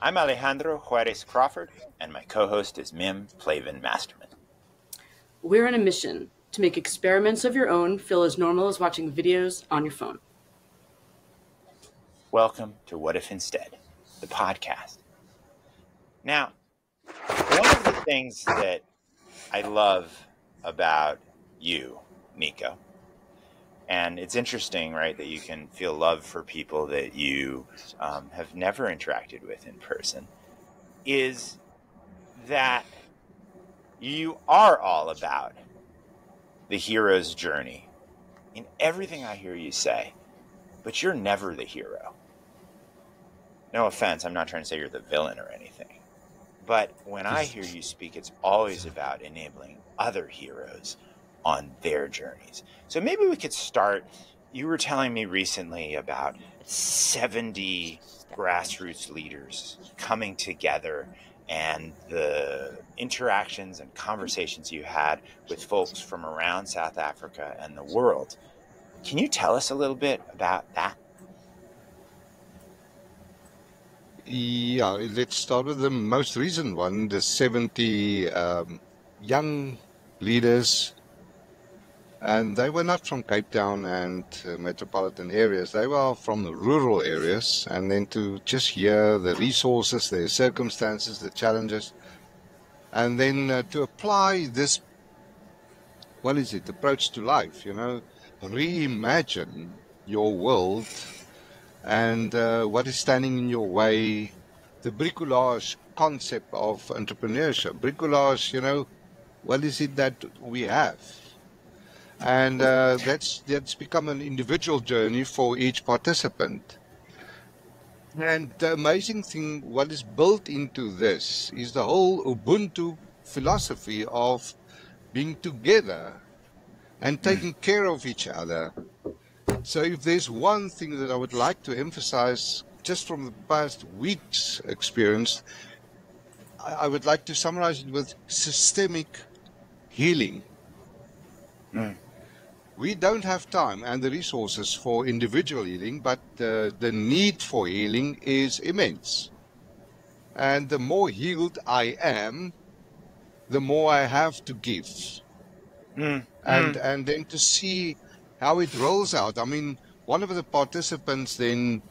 I'm Alejandro Juárez Crawford, and my co-host is Miriam Plavin-Masterman. We're on a mission to make experiments of your own feel as normal as watching videos on your phone. Welcome to What If Instead, the podcast. Now, one of the things that I love about you, Nico, and it's interesting, right, that you can feel love for people that you have never interacted with in person, is that you are all about the hero's journey in everything I hear you say, but you're never the hero. No offense, I'm not trying to say you're the villain or anything, but when I hear you speak, it's always about enabling other heroes on their journeys. So maybe we could start. You were telling me recently about 70 grassroots leaders coming together and the interactions and conversations you had with folks from around South Africa and the world. Can you tell us a little bit about that? Yeah, let's start with the most recent one, the 70 young leaders. And they were not from Cape Town and metropolitan areas. They were from the rural areas. And then to just hear the resources, their circumstances, the challenges. And then to apply this, approach to life, reimagine your world and what is standing in your way. The bricolage concept of entrepreneurship. Bricolage, what is it that we have? And that's become an individual journey for each participant. And the amazing thing, what is built into this is the whole Ubuntu philosophy of being together and taking care of each other. So if there's one thing that I would like to emphasize just from the past week's experience, I would like to summarize it with systemic healing. We don't have time and the resources for individual healing, but the need for healing is immense. And the more healed I am, the more I have to give. And then to see how it rolls out. I mean, one of the participants then,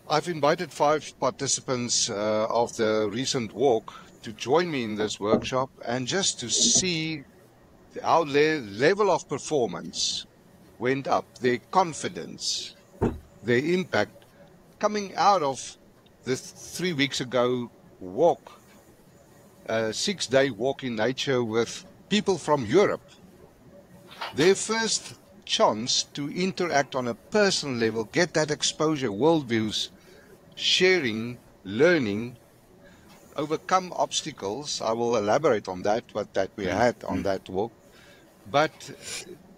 I've invited 5 participants of the recent walk to join me in this workshop and just to see our level of performance went up, their confidence, their impact coming out of the 3 weeks ago walk, 6-day walk in nature with people from Europe. Their first chance to interact on a personal level, get that exposure, worldviews, sharing, learning, overcome obstacles. I will elaborate on that, what that we had on that walk. But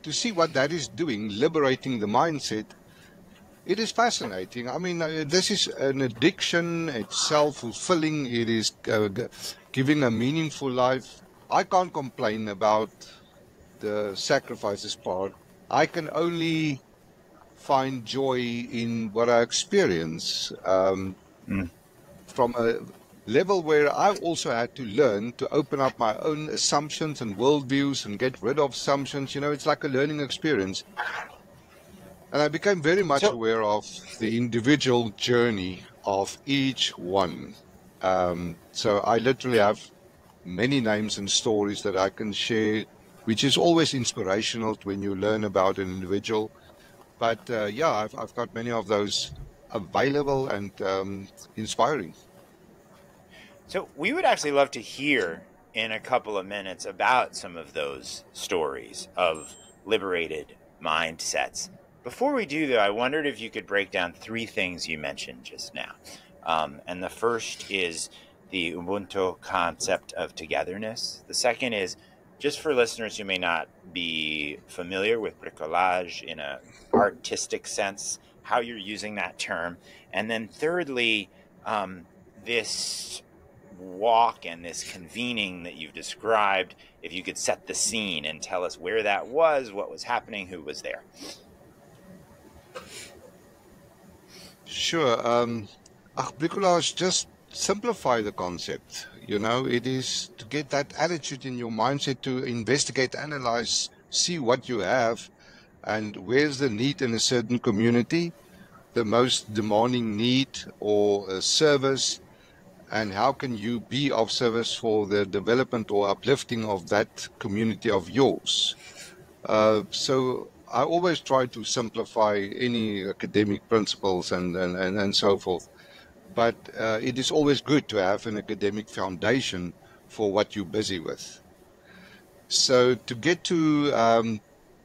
to see what that is doing, liberating the mindset, it is fascinating. I mean, this is an addiction, it's self-fulfilling, it is giving a meaningful life. I can't complain about the sacrifices part. I can only find joy in what I experience from a level where I also had to learn to open up my own assumptions and worldviews and get rid of assumptions. It's like a learning experience. And I became very much aware of the individual journey of each one. So I literally have many names and stories that I can share, which is always inspirational when you learn about an individual. But I've got many of those available and inspiring. So we would actually love to hear in a couple of minutes about some of those stories of liberated mindsets. Before we do, though, I wondered if you could break down 3 things you mentioned just now. And the first is the Ubuntu concept of togetherness. The second is, just for listeners who may not be familiar with bricolage in an artistic sense, how you're using that term. And then thirdly, this walk and this convening that you've described, if you could set the scene and tell us where that was, what was happening, who was there. Sure. bricolage, just simplify the concept. It is to get that attitude in your mindset to investigate, analyze, see what you have, and where's the need in a certain community, the most demanding need or a service, and how can you be of service for the development or uplifting of that community of yours. So I always try to simplify any academic principles and so forth. But it is always good to have an academic foundation for what you're busy with. So to get to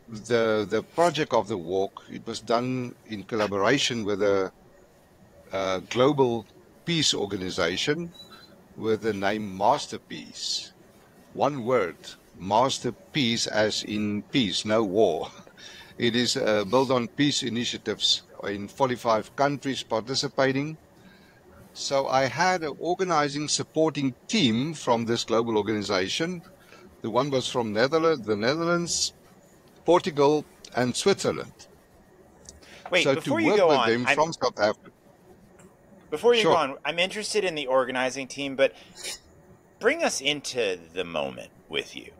the project of the walk, it was done in collaboration with a global peace organization with the name Masterpiece. One word, Masterpiece, as in peace, no war. It is built on peace initiatives in 45 countries participating. So I had an organizing, supporting team from this global organization. The one was from the Netherlands, Portugal, and Switzerland. Wait, so before to you work go with on, them from South Africa. before you Sure. go on, I'm interested in the organizing team, but bring us into the moment with you.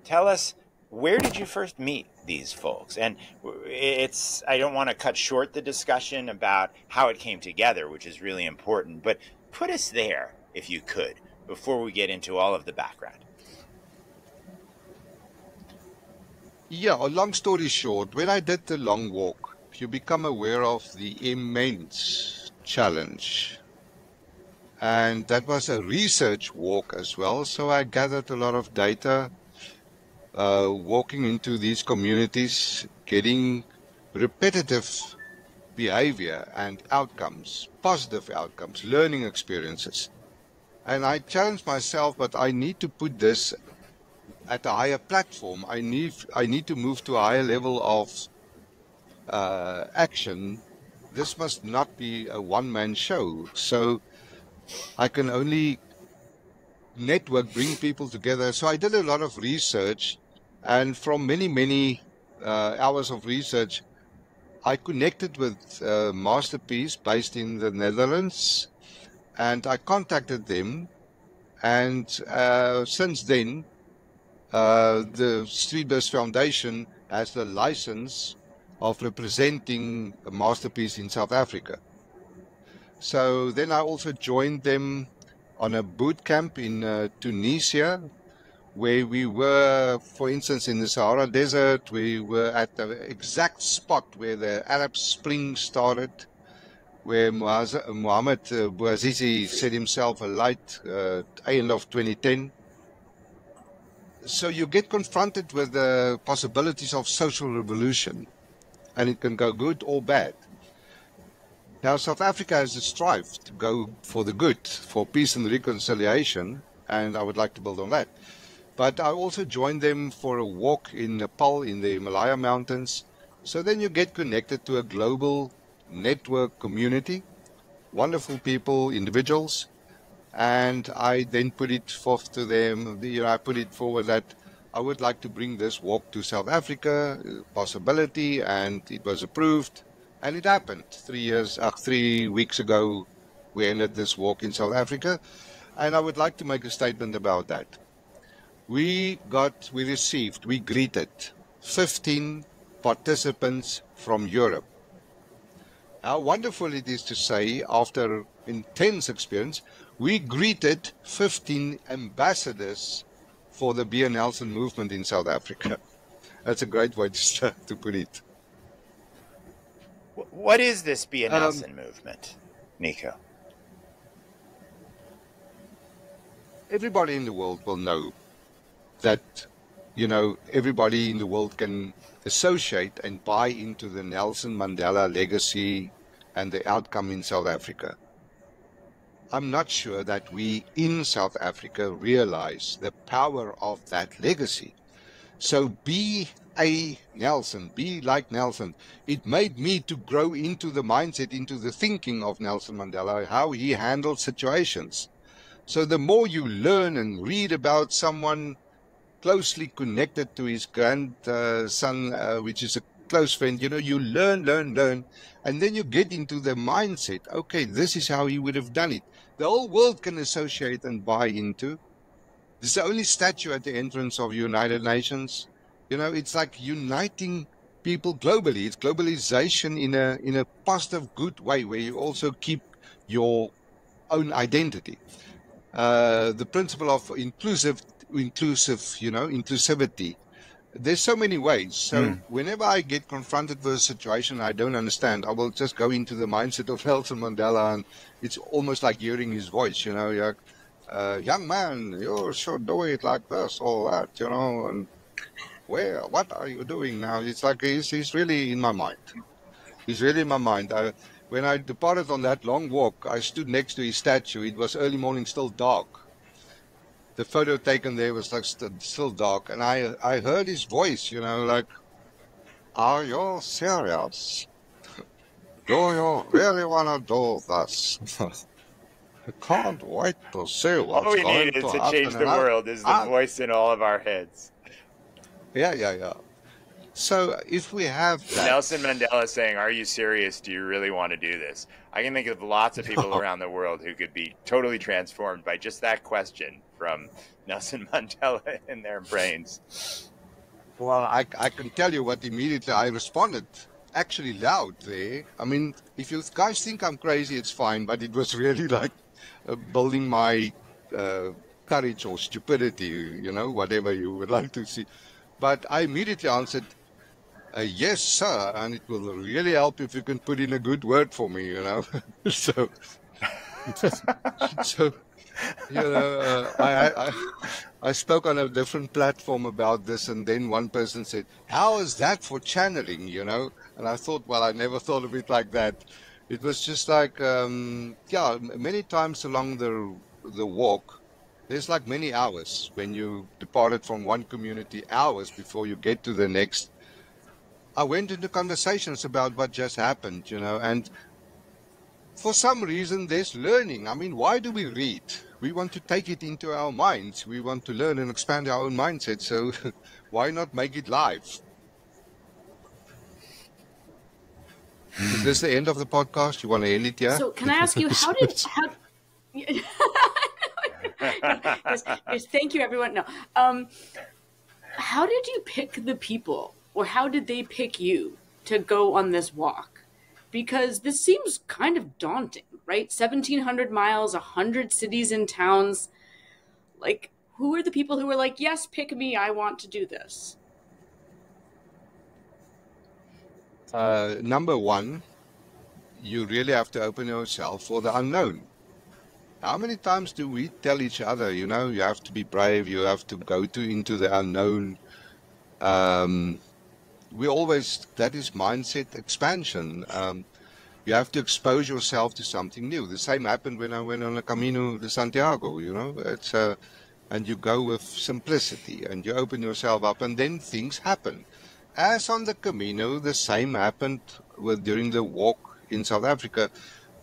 Tell us, where did you first meet these folks? And I don't want to cut short the discussion about how it came together, which is really important, but put us there, if you could, before we get into all of the background. Yeah, a long story short, when I did the long walk, you become aware of the immense challenge. And that was a research walk as well. So I gathered a lot of data, walking into these communities, getting repetitive behavior and outcomes, positive outcomes, learning experiences. And I challenged myself, but I need to put this at a higher platform. I need to move to a higher level of action. This must not be a one-man show. So I can only network, bring people together. So I did a lot of research, and from many hours of research, I connected with Masterpiece based in the Netherlands, and I contacted them. And since then, the Streetbiz Foundation has the license of representing a Masterpiece in South Africa. So then I also joined them on a boot camp in Tunisia, where we were, for instance, in the Sahara Desert. We were at the exact spot where the Arab Spring started, where Mohammed Bouazizi set himself alight at the end of 2010. So you get confronted with the possibilities of social revolution, and it can go good or bad. Now, South Africa has a strive to go for the good, for peace and reconciliation, and I would like to build on that. But I also joined them for a walk in Nepal in the Himalaya mountains. So then you get connected to a global network community, wonderful people, individuals. And I then put it forth to them, I put it forward that I would like to bring this walk to South Africa, possibility, and it was approved. And it happened 3 weeks ago. We ended this walk in South Africa. And I would like to make a statement about that. We greeted 15 participants from Europe. How wonderful it is to say, after intense experience, we greeted 15 ambassadors for the B. Nelson movement in South Africa. That's a great way to put it. What is this Be a Nelson movement, Nico? Everybody in the world will know that, everybody in the world can associate and buy into the Nelson Mandela legacy and the outcome in South Africa. I'm not sure that we in South Africa realize the power of that legacy. So be a Nelson, be like Nelson. It made me to grow into the mindset, into the thinking of Nelson Mandela, how he handled situations. So the more you learn and read about someone closely connected to his grandson, which is a close friend, you learn, and then you get into the mindset. Okay, this is how he would have done it. The whole world can associate and buy into. This is the only statue at the entrance of United Nations. It's like uniting people globally. It's globalization in a positive, good way, where you also keep your own identity. The principle of inclusivity. There's so many ways. So whenever I get confronted with a situation I don't understand, I will just go into the mindset of Nelson Mandela, and it's almost like hearing his voice. You're, young man, you should do it like this or that, and what are you doing now? It's like he's really in my mind. He's really in my mind. When I departed on that long walk, I stood next to his statue. It was early morning, still dark. The photo taken there was like still dark, and I heard his voice, like, "Are you serious? Do you really want to do this? I can't wait to see what's All we going need is to happen." change the world is the voice in all of our heads. Yeah. So if we have that, Nelson Mandela saying, "Are you serious? Do you really want to do this?" I can think of lots of people around the world who could be totally transformed by just that question from Nelson Mandela in their brains. well, I can tell you what immediately I responded, actually loud there. I mean, if you guys think I'm crazy, it's fine, but it was really like building my courage or stupidity, whatever you would like to see. But I immediately answered, "Yes, sir, and it will really help if you can put in a good word for me, So, so I spoke on a different platform about this, and then one person said, "How is that for channeling?" And I thought, well, I never thought of it like that. It was just like, many times along the walk, there's like many hours when you departed from one community, hours before you get to the next. I went into conversations about what just happened, and for some reason there's learning. I mean, why do we read? We want to take it into our minds. We want to learn and expand our own mindset. So why not make it live? Is this the end of the podcast? You want to end it here? So can I ask you, yes, thank you, everyone. No. How did you pick the people, or how did they pick you to go on this walk? Because this seems kind of daunting, right? 1,700 miles, 100 cities and towns. Like, who are the people who were like, yes, pick me, I want to do this? Number one, you really have to open yourself for the unknown. How many times do we tell each other, you have to be brave, you have to go into the unknown? That is mindset expansion. You have to expose yourself to something new. The same happened when I went on the Camino de Santiago, it's and you go with simplicity and you open yourself up, and then things happen. As on the Camino, the same happened during the walk in South Africa.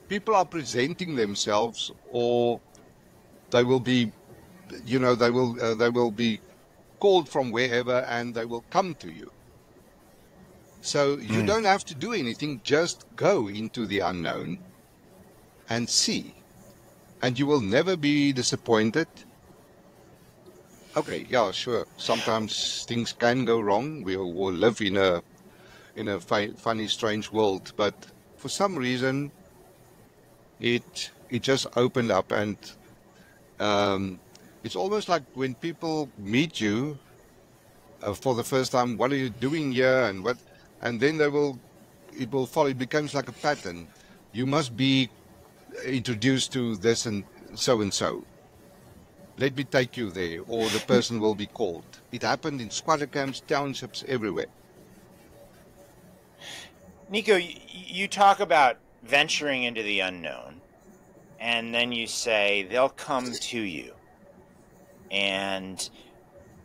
People are presenting themselves, or they will be, they will be called from wherever, and they will come to you. So you don't have to do anything, just go into the unknown and see. And you will never be disappointed. Okay, yeah, sure. Sometimes things can go wrong. We all live in a funny, strange world. But for some reason, it just opened up. And it's almost like when people meet you for the first time, what are you doing here? And then it will follow. It becomes like a pattern. You must be introduced to this and so. Let me take you there, or the person will be called. It happened in squatter camps, townships, everywhere. Nico, you talk about venturing into the unknown, and then you say they'll come to you. And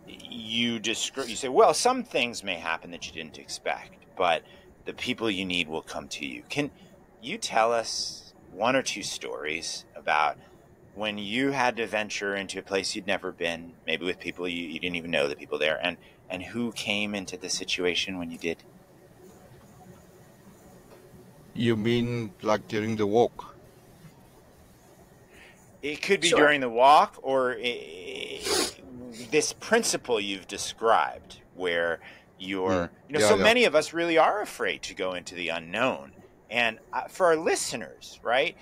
you say, well, some things may happen that you didn't expect, but the people you need will come to you. Can you tell us one or two stories about when you had to venture into a place you'd never been, maybe with people you didn't even know the people there, and who came into the situation when you did? You mean like during the walk? It could be Sure. during the walk, or this principle you've described, where you're, so many of us really are afraid to go into the unknown. And for our listeners, right,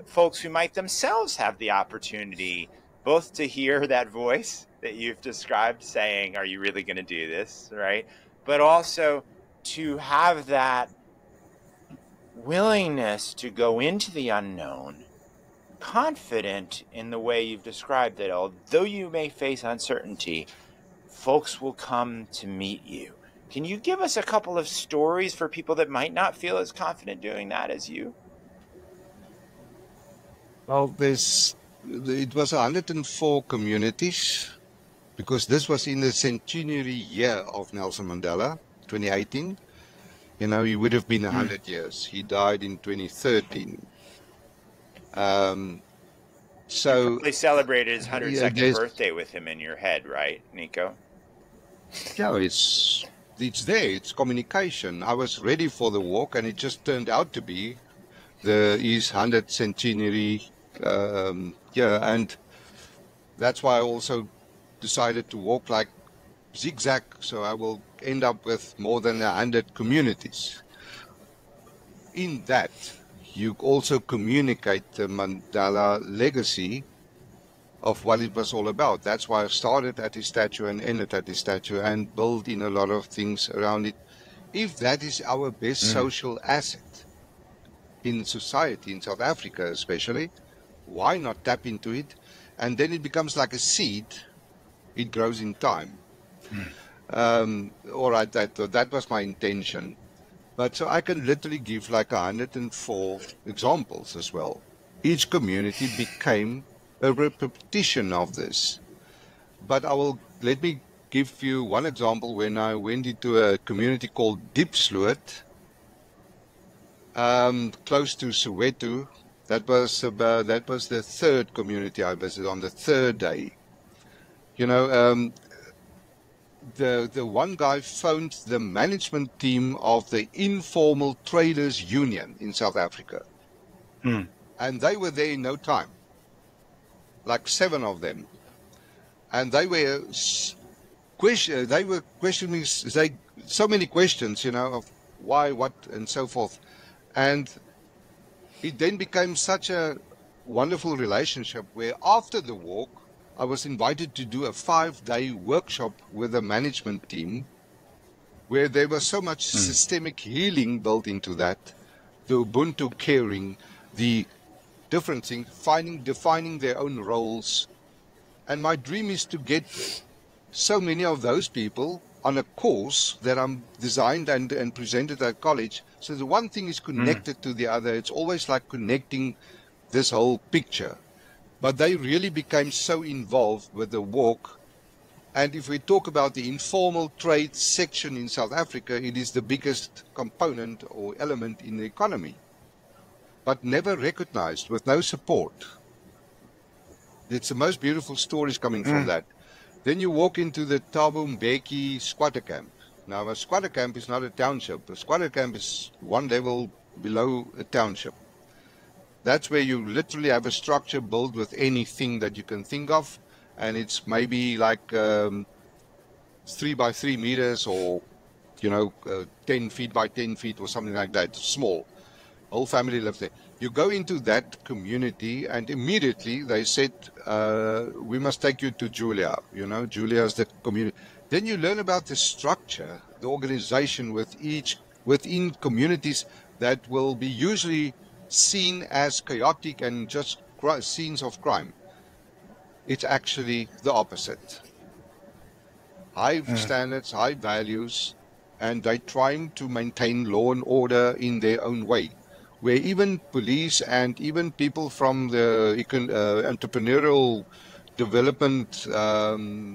folks who might themselves have the opportunity both to hear that voice that you've described saying, are you really going to do this, right? But also to have that willingness to go into the unknown, confident in the way you've described that although you may face uncertainty, folks will come to meet you. Can you give us a couple of stories for people that might not feel as confident doing that as you? Well, it was 104 communities, because this was in the centenary year of Nelson Mandela, 2018. He would have been 100 years. He died in 2013. So they celebrated his 102nd birthday with him in your head, right, Nico? Yeah, it's there. It's communication. I was ready for the walk, and it just turned out to be his 100th centenary. And that's why I also decided to walk like zigzag, so I will end up with more than 100 communities. In that, you also communicate the Mandela legacy of what it was all about. That's why I started at his statue and ended at his statue and built in a lot of things around it. If that is our best social asset in society, in South Africa especially, why not tap into it? And then it becomes like a seed. It grows in time. All right, that was my intention. But so I can literally give like 104 examples as well. Each community became a repetition of this. But let me give you one example. When I went into a community called Diepsloot, close to Soweto, that was the third community I visited on the third day. The one guy phoned the management team of the Informal Traders Union in South Africa. And they were there in no time. Like 7 of them. And they were questioning so many questions, of why, what, and so forth. And it then became such a wonderful relationship where after the walk, I was invited to do a 5-day workshop with the management team where there was so much systemic healing built into that, the Ubuntu caring, the different things, defining their own roles. And my dream is to get so many of those people on a course that I'm designed and presented at college. So the one thing is connected to the other. It's always like connecting this whole picture. But they really became so involved with the walk. And if we talk about the informal trade section in South Africa, it is the biggest component or element in the economy, but never recognized, with no support. It's the most beautiful stories coming from that. Then you walk into the Thabo Mbeki squatter camp. Now, a squatter camp is not a township. A squatter camp is one level below a township. That's where you literally have a structure built with anything that you can think of. And it's maybe like 3 by 3 meters or, 10 feet by 10 feet or something like that. Small. Whole family lives there. You go into that community and immediately they said, we must take you to Julia. Julia is the community. Then you learn about the structure, the organization within communities that will be usually seen as chaotic and just scenes of crime. It's actually the opposite. High standards, high values, and they're trying to maintain law and order in their own way, where even police and even people from the Entrepreneurial Development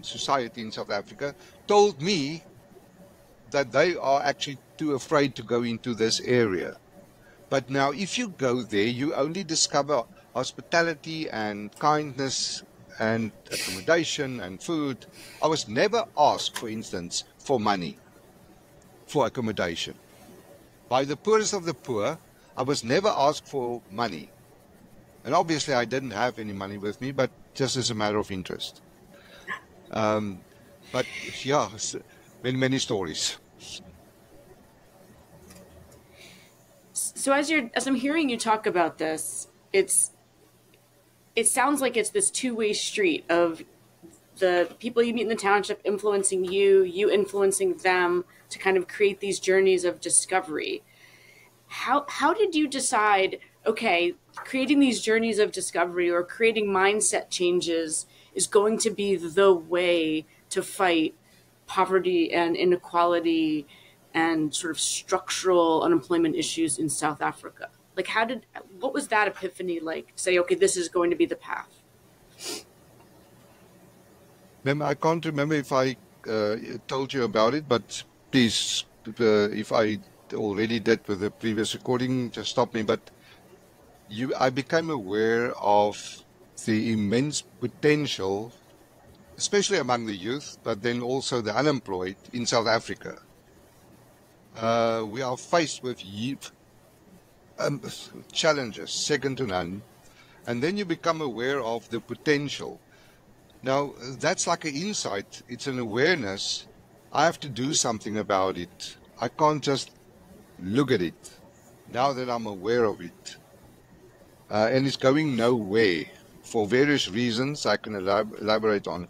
Society in South Africa told me that they are actually too afraid to go into this area. But now if you go there, you only discover hospitality and kindness and accommodation and food. I was never asked, for instance, for money, for accommodation. By the poorest of the poor, I was never asked for money. And obviously I didn't have any money with me, but just as a matter of interest. But yeah, many stories. So as I'm hearing you talk about this, it sounds like it's this two-way street of the people you meet in the township influencing you, you influencing them to kind of create these journeys of discovery. How did you decide, okay, creating these journeys of discovery or creating mindset changes is going to be the way to fight poverty and inequality and sort of structural unemployment issues in South Africa? Like, what was that epiphany like? Say, okay, this is going to be the path. I can't remember if I told you about it, but please, if I already did with the previous recording, just stop me. But I became aware of the immense potential, especially among the youth, but then also the unemployed in South Africa. We are faced with challenges, second to none, and then you become aware of the potential. Now, that's like an insight. It's an awareness. I have to do something about it. I can't just look at it now that I'm aware of it. And it's going nowhere for various reasons I can elaborate on.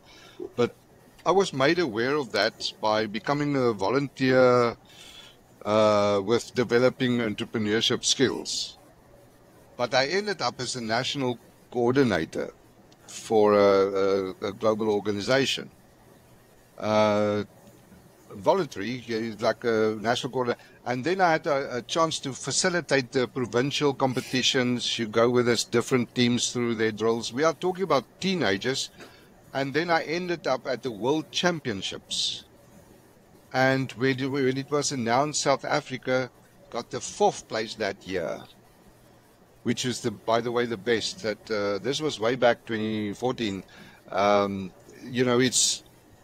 But I was made aware of that by becoming a volunteer with developing entrepreneurship skills. But I ended up as a national coordinator for a global organization. Voluntary, like a national coordinator. And then I had a chance to facilitate the provincial competitions. You go with us, different teams through their drills. We are talking about teenagers. And then I ended up at the World Championships. And when it was announced, South Africa got the 4th place that year, which is, by the way, the best. This was way back 2014.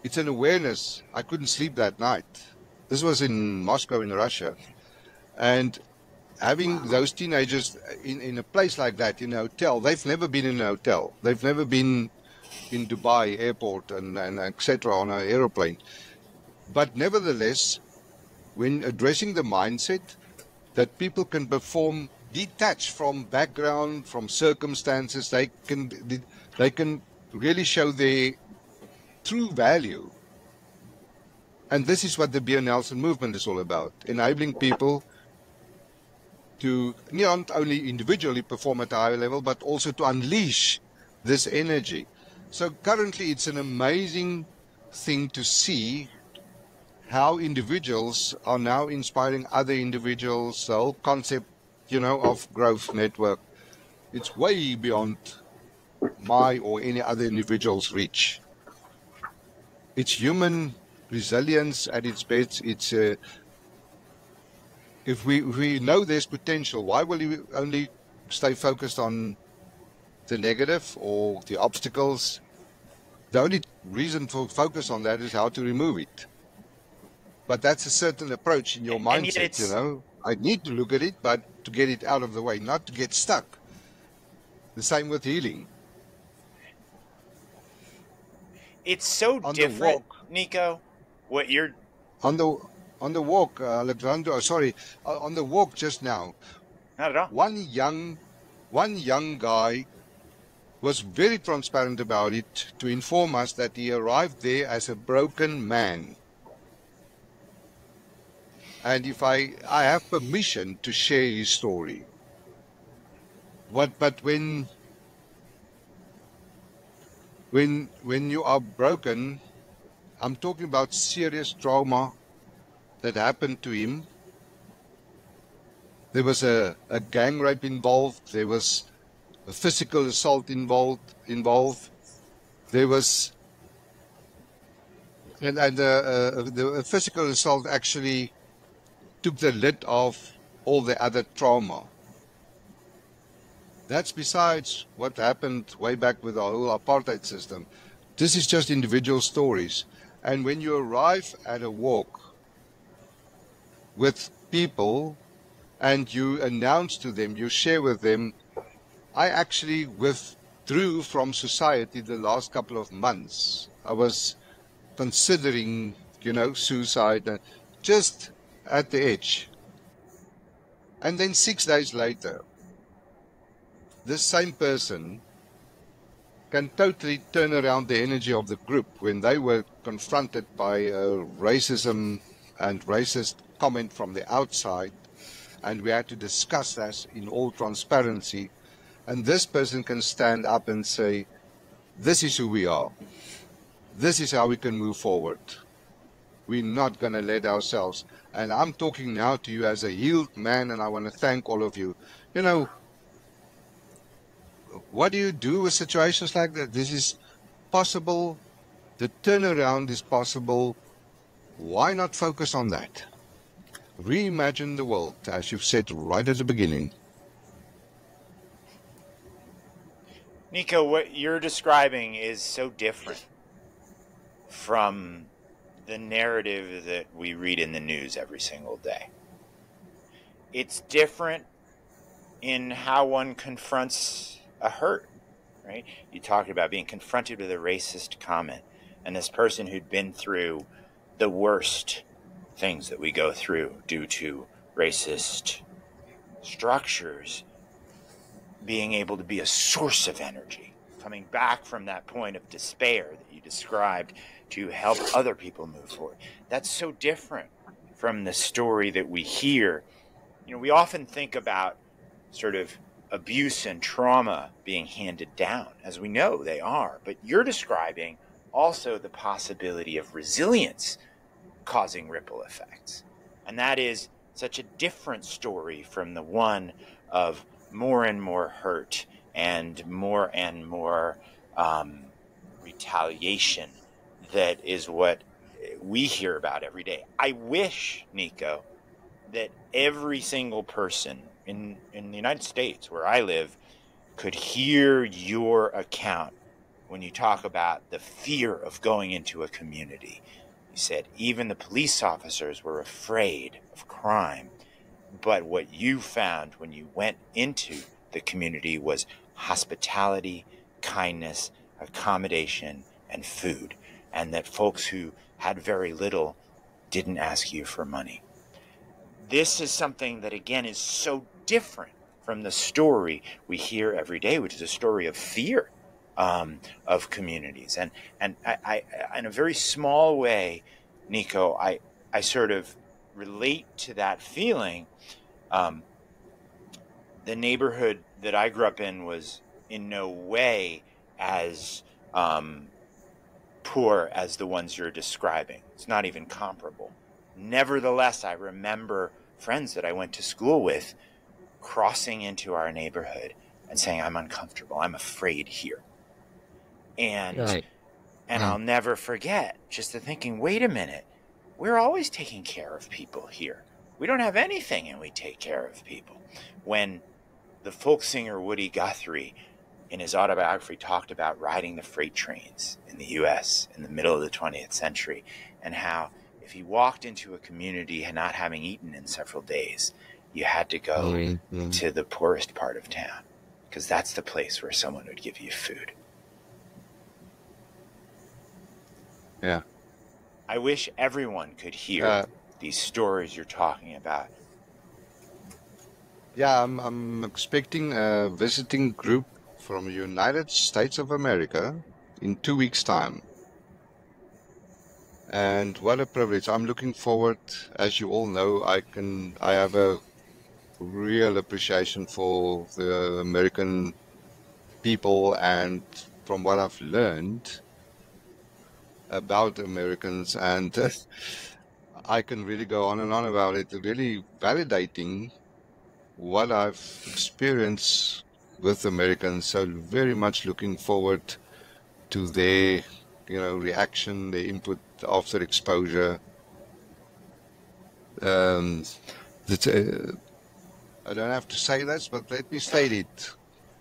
It's an awareness. I couldn't sleep that night. This was in Moscow, in Russia. And having those teenagers in a place like that, in a hotel, they've never been in a hotel. They've never been in Dubai airport and etc. on an aeroplane. But nevertheless, when addressing the mindset that people can perform detached from background, from circumstances, they can really show their true value. And this is what the Beer Nelson movement is all about, enabling people to not only individually perform at a higher level, but also to unleash this energy. So currently it's an amazing thing to see how individuals are now inspiring other individuals, the whole concept, of growth network. It's way beyond my or any other individual's reach. It's human resilience at its best. It's if we know there's potential, why will you only stay focused on the negative or the obstacles? The only reason for focus on that is how to remove it. But that's a certain approach in your mindset, I need to look at it, but to get it out of the way, not to get stuck. The same with healing. It's so different, Nico, what you're... On the walk, Alejandro, on the walk just now. Not at all. One young guy was very transparent about it to inform us that he arrived there as a broken man. And if I have permission to share his story. But when you are broken, I'm talking about serious trauma that happened to him. There was a gang rape involved. There was a physical assault involved. There was and the physical assault actually took the lid off all the other trauma. That's besides what happened way back with the whole apartheid system. This is just individual stories. And when you arrive at a walk with people and you announce to them, you share with them, I actually withdrew from society the last couple of months. I was considering, suicide, just at the edge. And then 6 days later, this same person can totally turn around the energy of the group when they were confronted by racism and racist comment from the outside, and we had to discuss that in all transparency. And this person can stand up and say, this is who we are. This is how we can move forward. We're not going to let ourselves. And I'm talking now to you as a healed man, and I want to thank all of you. What do you do with situations like that? This is possible. The turnaround is possible. Why not focus on that? Reimagine the world, as you've said right at the beginning. Nico, what you're describing is so different from the narrative that we read in the news every single day. It's different in how one confronts a hurt, right? You talked about being confronted with a racist comment, and this person who'd been through the worst things that we go through due to racist structures, being able to be a source of energy, coming back from that point of despair that you described to help other people move forward. That's so different from the story that we hear. We often think about sort of abuse and trauma being handed down, as we know they are, but you're describing also the possibility of resilience causing ripple effects. And that is such a different story from the one of more and more hurt and more retaliation that is what we hear about every day. I wish, Nico, that every single person in the United States where I live could hear your account when you talk about the fear of going into a community. You said even the police officers were afraid of crime, but what you found when you went into the community was hospitality, kindness, accommodation, and food, and that folks who had very little didn't ask you for money. This is something that, again, is so different from the story we hear every day, which is a story of fear of communities. And I in a very small way, Nico, I sort of relate to that feeling. The neighborhood that I grew up in was in no way as poor as the ones you're describing. It's not even comparable. Nevertheless, I remember friends that I went to school with crossing into our neighborhood and saying, I'm uncomfortable, I'm afraid here. And Right. I'll never forget just the thinking, wait a minute, we're always taking care of people here. We don't have anything and we take care of people. When the folk singer Woody Guthrie in his autobiography talked about riding the freight trains in the U.S. in the middle of the 20th century, and how if he walked into a community not having eaten in several days, you had to go to the poorest part of town, because that's the place where someone would give you food. Yeah. I wish everyone could hear these stories you're talking about. Yeah, I'm expecting a visiting group from the United States of America in 2 weeks' time. And what a privilege. I'm looking forward, as you all know, I have a real appreciation for the American people, and from what I've learned about Americans, and I can really go on and on about it, really validating what I've experienced with Americans. So very much looking forward to their, reaction, their input after exposure. I don't have to say this, but let me state it.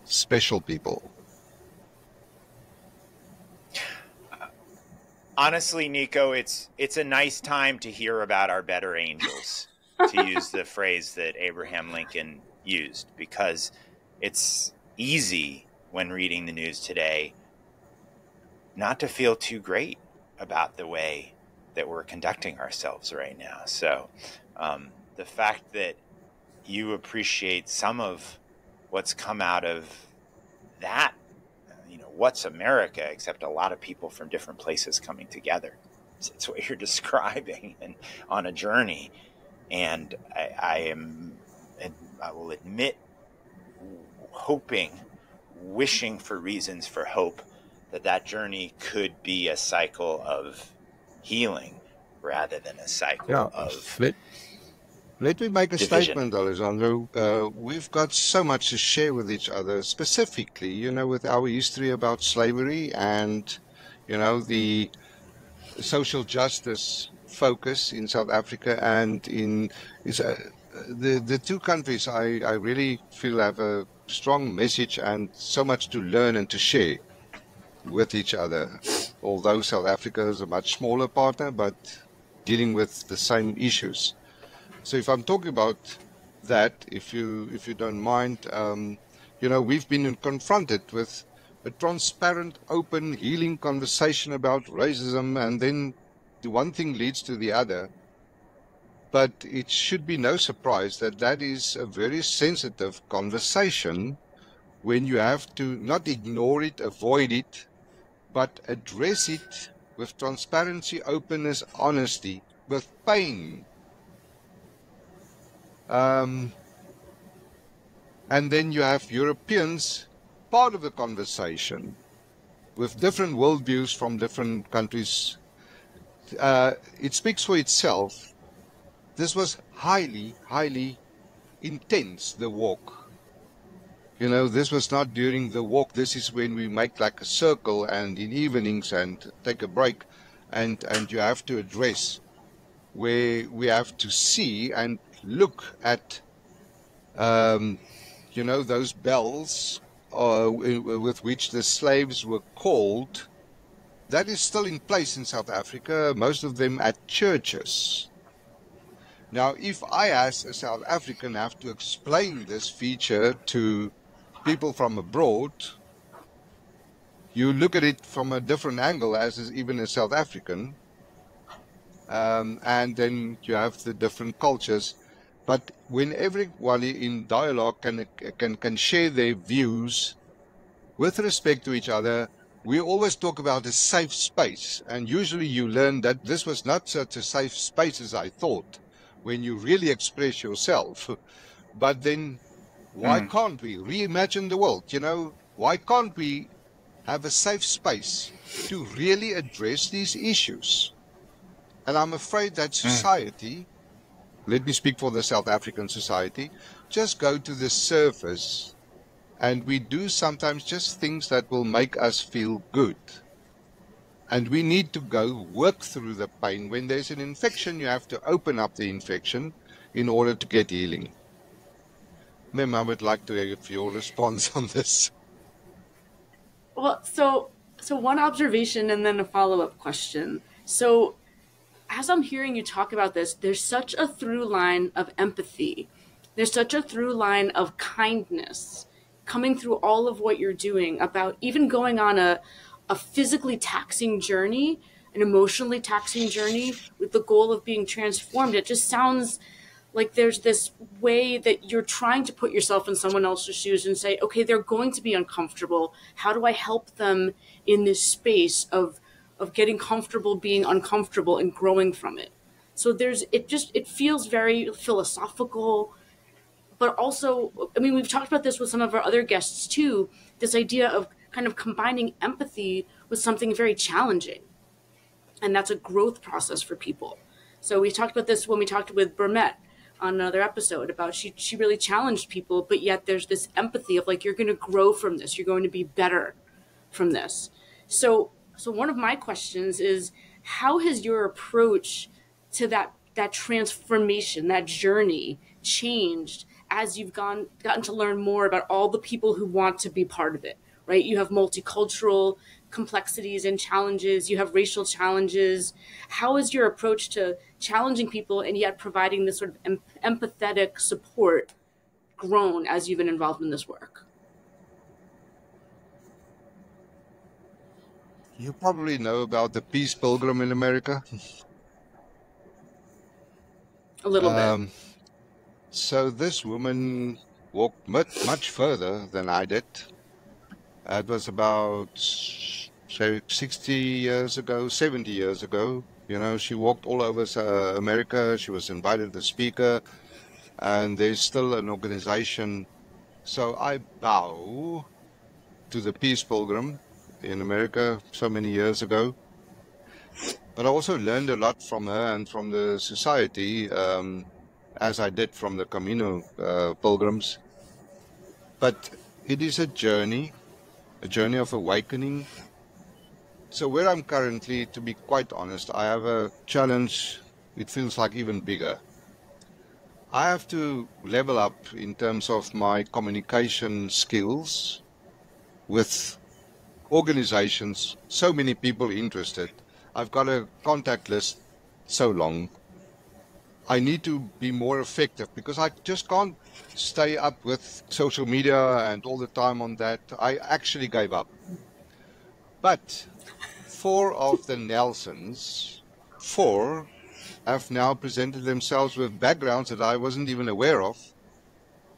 Special people. Honestly, Nico, it's a nice time to hear about our better angels. to use the phrase that Abraham Lincoln used, because it's easy when reading the news today not to feel too great about the way that we're conducting ourselves right now. So the fact that you appreciate some of what's come out of that, what's America except a lot of people from different places coming together. It's what you're describing and on a journey. And I will admit, wishing for reasons for hope that journey could be a cycle of healing rather than a cycle of Let me make a division. statement, Alejandro. We've got so much to share with each other, specifically, with our history about slavery and, the social justice focus in South Africa and in the two countries. I really feel have a strong message and so much to learn and to share with each other. Although South Africa is a much smaller partner, but dealing with the same issues. So if I'm talking about that, if you don't mind, we've been confronted with a transparent, open, healing conversation about racism, and then the one thing leads to the other. But it should be no surprise that is a very sensitive conversation when you have to not ignore it, avoid it, but address it with transparency, openness, honesty, with pain. And then you have Europeans part of the conversation with different worldviews from different countries. It speaks for itself. This was highly, highly intense, the walk. This was not during the walk. This is when we make like a circle and in evenings and take a break. And you have to address where we have to see and look at, those bells with which the slaves were called. That is still in place in South Africa, most of them at churches. Now, if I, as a South African, have to explain this feature to people from abroad, you look at it from a different angle as even a South African, and then you have the different cultures. But when everybody in dialogue can share their views with respect to each other, we always talk about a safe space. And usually you learn that this was not such a safe space as I thought, when you really express yourself. But then why can't we reimagine the world? Why can't we have a safe space to really address these issues? And I'm afraid that society, let me speak for the South African society, just go to the surface, and we do sometimes just things that will make us feel good. And we need to go work through the pain. When there's an infection, you have to open up the infection in order to get healing. Mem, I would like to have your response on this. Well, so one observation and then a follow-up question. So as I'm hearing you talk about this, there's such a through line of empathy. There's such a through line of kindness coming through all of what you're doing, about even going on a physically taxing journey, an emotionally taxing journey with the goal of being transformed. It just sounds like there's this way that you're trying to put yourself in someone else's shoes and say, okay, they're going to be uncomfortable. How do I help them in this space of getting comfortable being uncomfortable and growing from it? So it feels very philosophical, but also, we've talked about this with some of our other guests too, this idea of kind of combining empathy with something very challenging. And that's a growth process for people. So we talked about this when we talked with Burmette on another episode about she really challenged people, but yet there's this empathy of like, you're going to grow from this. You're going to be better from this. So one of my questions is, how has your approach to that transformation, that journey changed as you've gotten to learn more about all the people who want to be part of it? right? You have multicultural complexities and challenges. You have racial challenges. How is your approach to challenging people and yet providing this sort of empathetic support grown as you've been involved in this work? You probably know about the Peace Pilgrim in America. A little bit. So this woman walked much further than I did. It was about, say, 60 years ago, 70 years ago. You know, she walked all over America. She was invited as speaker, and there's still an organization. So I bow to the Peace Pilgrim in America so many years ago. But I also learned a lot from her and from the society, as I did from the Camino pilgrims. But it is a journey of awakening. So where I'm currently, to be quite honest, I have a challenge. It feels like even bigger. I have to level up in terms of my communication skills with organizations, so many people interested. I've got a contact list so long. I need to be more effective because I just can't stay up with social media and all the time on that. I actually gave up. But 4 of the Nelsons, 4 have now presented themselves with backgrounds that I wasn't even aware of.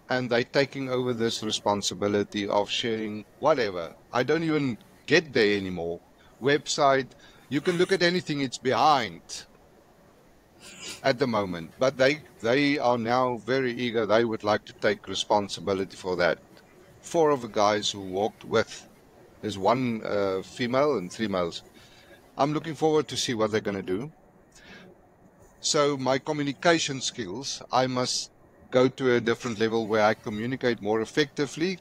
And they're taking over this responsibility of sharing whatever. I don't even get there anymore. Website, you can look at anything, it's behind at the moment. But they are now very eager. They would like to take responsibility for that. 4 of the guys who walked with, there's 1 female and 3 males. I'm looking forward to see what they're going to do. So my communication skills, I must go to a different level where I communicate more effectively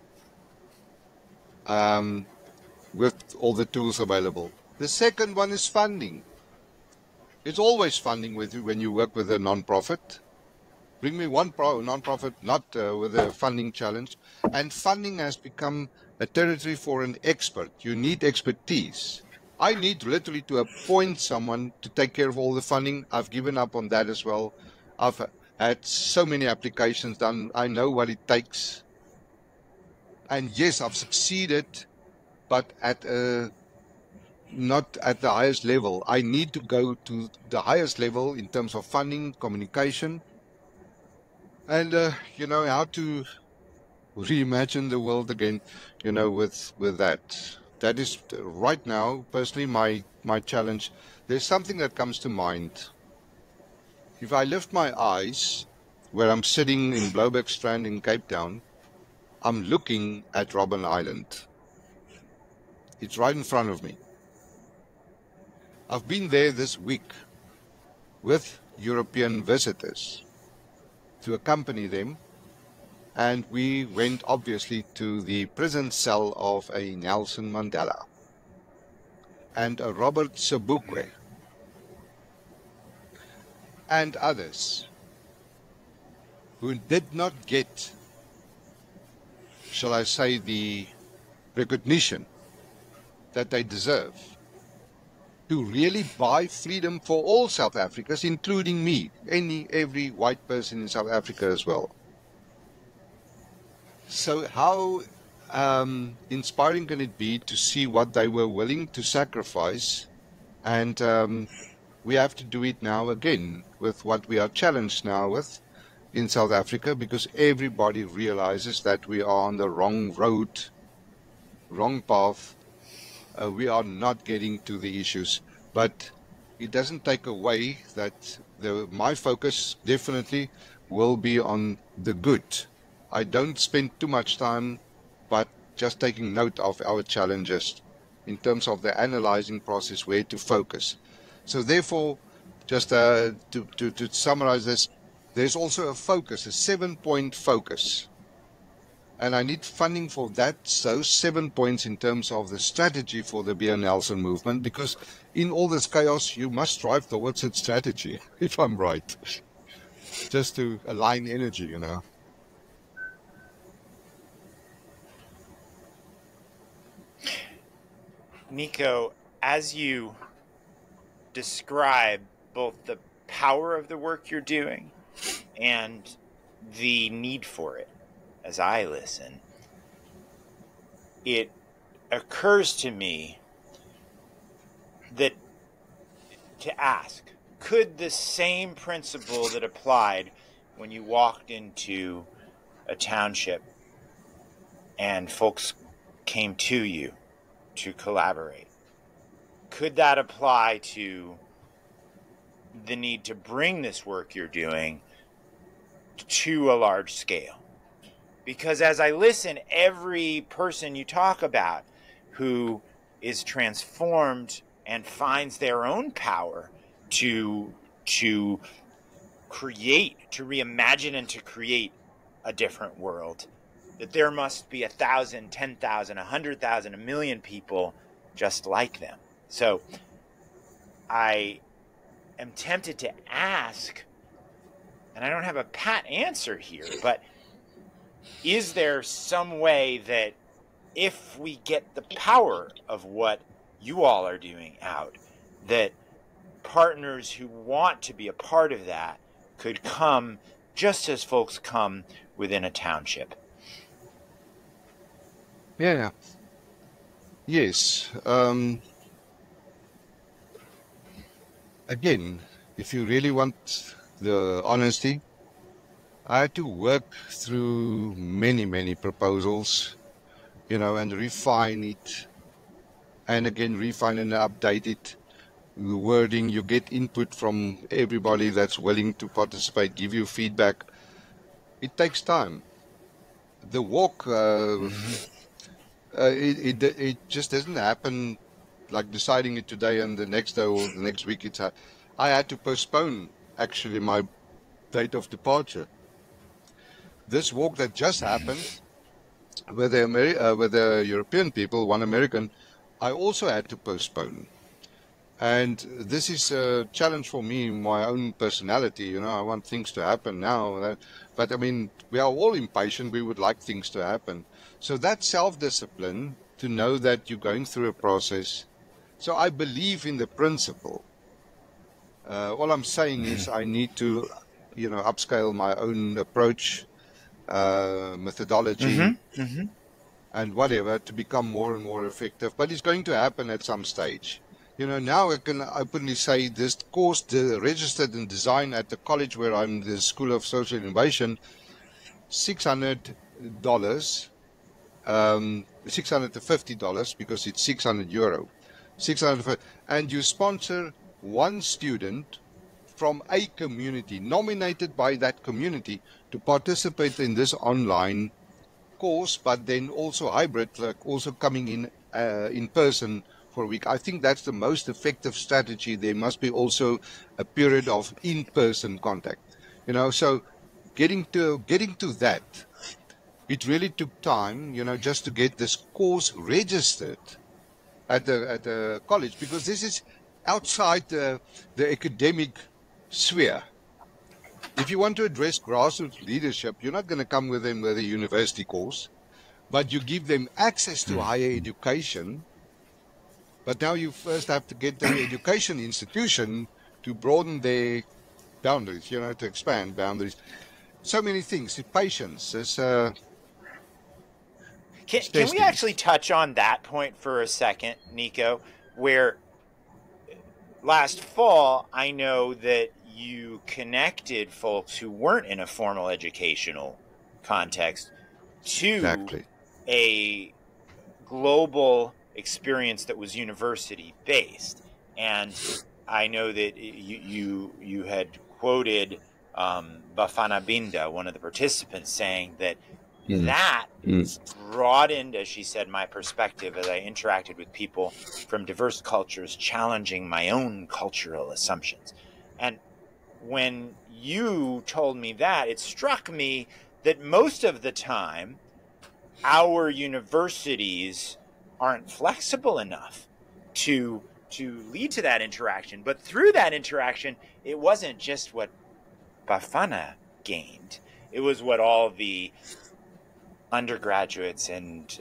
with all the tools available. The second one is funding. It's always funding with you when you work with a non-profit. Bring me one non-profit, not with a funding challenge. And funding has become a territory for an expert. You need expertise. I need literally to appoint someone to take care of all the funding. I've given up on that as well. I've had so many applications done. I know what it takes. And yes, I've succeeded, but not at the highest level. I need to go to the highest level in terms of funding, communication, and how to reimagine the world again, with that. That is right now, personally, my challenge. There's something that comes to mind. If I lift my eyes, where I'm sitting in Blouberg Strand in Cape Town, I'm looking at Robben Island. It's right in front of me. I've been there this week with European visitors to accompany them, and we went obviously to the prison cell of a Nelson Mandela and a Robert Sobukwe and others who did not get, shall I say, the recognition that they deserve, to really buy freedom for all South Africans, including me, every white person in South Africa as well. So how inspiring can it be to see what they were willing to sacrifice? And we have to do it now again with what we are challenged now with in South Africa, because everybody realizes that we are on the wrong road, wrong path. We are not getting to the issues, but it doesn't take away that my focus definitely will be on the good. I don't spend too much time, but just taking note of our challenges in terms of the analyzing process, where to focus. So therefore, just to summarize this, there's also a focus, a 7-point focus. And I need funding for that, so 7 points in terms of the strategy for the Beer Nelson movement, because in all this chaos, you must strive towards its strategy, if I'm right. Just to align energy, Nico, as you describe both the power of the work you're doing and the need for it, as I listen, it occurs to me that to ask, could the same principle that applied when you walked into a township and folks came to you to collaborate, could that apply to the need to bring this work you're doing to a large scale? Because as I listen, every person you talk about who is transformed and finds their own power to create, to reimagine and to create a different world, that there must be 1,000, 10,000, 100,000, 1 million people just like them. So I am tempted to ask, and I don't have a pat answer here, but is there some way that if we get the power of what you all are doing out, that partners who want to be a part of that could come just as folks come within a township? Yeah. Yes. Again, if you really want the honesty, I had to work through many, many proposals, and refine it, and again, refine and update it. The wording, you get input from everybody that's willing to participate, give you feedback. It takes time. The walk, it just doesn't happen like deciding it today and the next day or the next week. I had to postpone actually my date of departure. This walk that just happened with the European people, one American, I also had to postpone. And this is a challenge for me, my own personality. I want things to happen now. But I mean, we are all impatient. We would like things to happen. So that self-discipline to know that you're going through a process. So I believe in the principle. All I'm saying is I need to, upscale my own approach, methodology, and whatever to become more and more effective. But it's going to happen at some stage. Now I can openly say this course registered in design at the college where I'm, the School of Social Innovation, $600, $650 because it's €600, 650, and you sponsor one student from a community, nominated by that community, to participate in this online course, but then also hybrid, like also coming in person for a week. I think that's the most effective strategy. There must be also a period of in-person contact. So getting to that, it really took time, just to get this course registered at the college, because this is outside the academic sphere. If you want to address grassroots leadership, you're not going to come with them with a university course, but you give them access to higher education. But now you first have to get the education institution to broaden their boundaries, to expand boundaries. So many things. Patience. Can we actually touch on that point for a second, Nico, where last fall, I know that you connected folks who weren't in a formal educational context to a global experience that was university based. And I know that you had quoted Bafana Binda, one of the participants, saying that that broadened, as she said, my perspective as I interacted with people from diverse cultures, challenging my own cultural assumptions. And when you told me that, it struck me that most of the time our universities aren't flexible enough to lead to that interaction. But through that interaction, it wasn't just what Bafana gained. It was what all the undergraduates and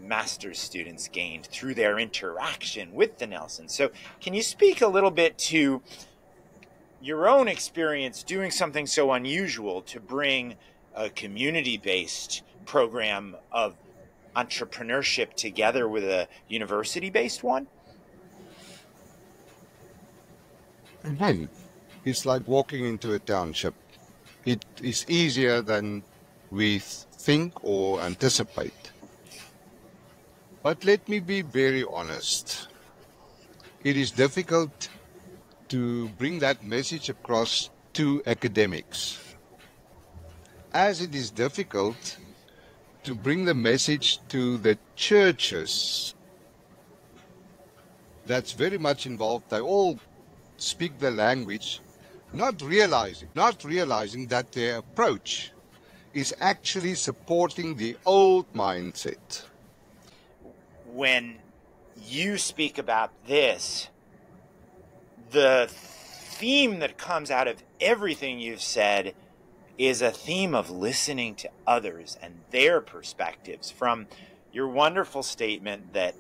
master's students gained through their interaction with the Nelsons. So can you speak a little bit to your own experience doing something so unusual to bring a community-based program of entrepreneurship together with a university-based one? Again, it's like walking into a township. It is easier than we think or anticipate. But let me be very honest. It is difficult to bring that message across to academics, as it is difficult to bring the message to the churches that's very much involved. They all speak the language, not realizing that their approach is actually supporting the old mindset. When you speak about this, the theme that comes out of everything you've said is a theme of listening to others and their perspectives. From your wonderful statement that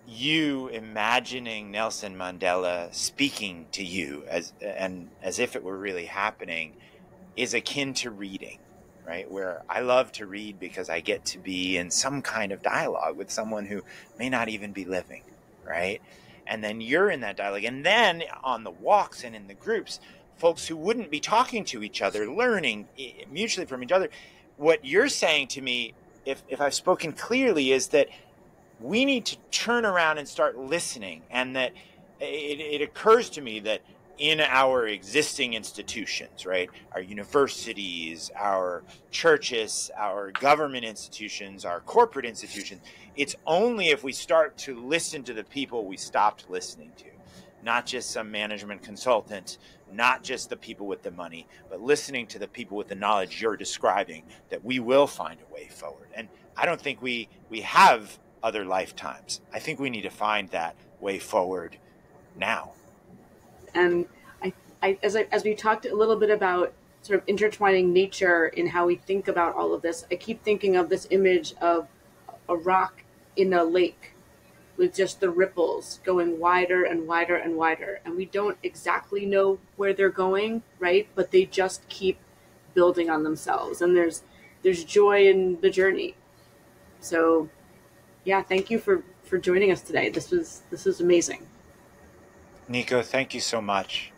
you imagining Nelson Mandela speaking to you as if it were really happening is akin to reading, right? Where I love to read because I get to be in some kind of dialogue with someone who may not even be living, right? And then you're in that dialogue. And then on the walks and in the groups, folks who wouldn't be talking to each other, learning mutually from each other. What you're saying to me, if I've spoken clearly, is that we need to turn around and start listening. And that it occurs to me that in our existing institutions, right, our universities, our churches, our government institutions, our corporate institutions, it's only if we start to listen to the people we stopped listening to. Not just some management consultant, not just the people with the money, but listening to the people with the knowledge you're describing, that we will find a way forward. And I don't think we have other lifetimes. I think we need to find that way forward now. And as we talked a little bit about sort of intertwining nature in how we think about all of this, I keep thinking of this image of a rock in a lake with just the ripples going wider and wider and wider. And we don't exactly know where they're going, right? But they just keep building on themselves. And there's joy in the journey. So yeah, thank you for joining us today. This was amazing. Nico, thank you so much.